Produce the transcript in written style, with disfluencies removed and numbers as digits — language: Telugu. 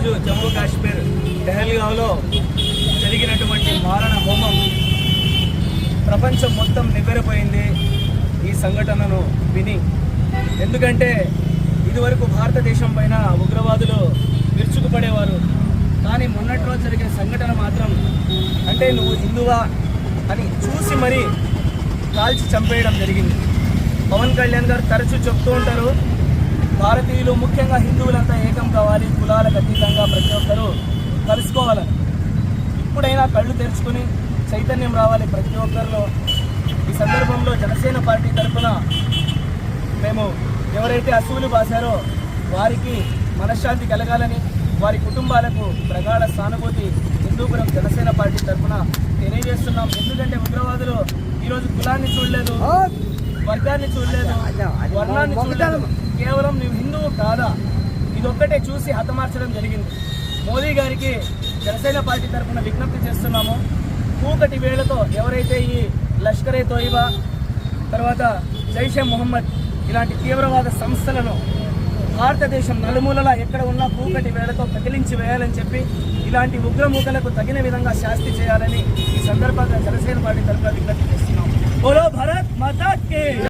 ఈరోజు జమ్మూ కాశ్మీర్ పెహల్గావ్లో జరిగినటువంటి మారణ హోమం ప్రపంచం మొత్తం నివ్వెరపోయింది ఈ సంఘటనను విని. ఎందుకంటే ఇదివరకు భారతదేశం పైన ఉగ్రవాదులు విరుచుకుపడేవారు, కానీ మొన్నటి రోజు జరిగే సంఘటన మాత్రం అంటే నువ్వు హిందువా అని చూసి మరీ కాల్చి చంపేయడం జరిగింది. పవన్ కళ్యాణ్ గారు తరచూ చెప్తూ ఉంటారు, భారతీయులు ముఖ్యంగా హిందువులంతా ఏకం కావాలి, కులాలకు అతీతంగా ప్రతి ఒక్కరూ కలుసుకోవాలని. ఇప్పుడైనా కళ్ళు తెరుచుకుని చైతన్యం రావాలి ప్రతి ఒక్కరిలో. ఈ సందర్భంలో జనసేన పార్టీ తరఫున మేము ఎవరైతే అసువులు బాసారో వారికి మనశ్శాంతి కలగాలని, వారి కుటుంబాలకు ప్రగాఢ సానుభూతి హిందూపురం జనసేన పార్టీ తరఫున తెలియజేస్తున్నాం. ఎందుకంటే ఉగ్రవాదులు ఈరోజు కులాన్ని చూడలేదు, వర్గాన్ని చూడలేదు, వర్ణాన్ని చూడలేదు, కేవలం నువ్వు హిందువు కాదా ఇదొక్కటే చూసి హతమార్చడం జరిగింది. మోదీ గారికి జనసేన పార్టీ తరఫున విజ్ఞప్తి చేస్తున్నాము, కూకటి వేళతో ఎవరైతే ఈ లష్కరే తోయిబా తర్వాత జైషే మొహమ్మద్ ఇలాంటి తీవ్రవాద సంస్థలను భారతదేశం నలుమూలలా ఎక్కడ ఉన్నా కూకటి వేళతో కదిలించి వేయాలని చెప్పి ఇలాంటి ఉగ్రమూకలకు తగిన విధంగా శాస్తి చేయాలని ఈ సందర్భంగా జనసేన పార్టీ తరఫున విజ్ఞప్తి చేస్తున్నాం. బోలో భారత్ మాతా కే.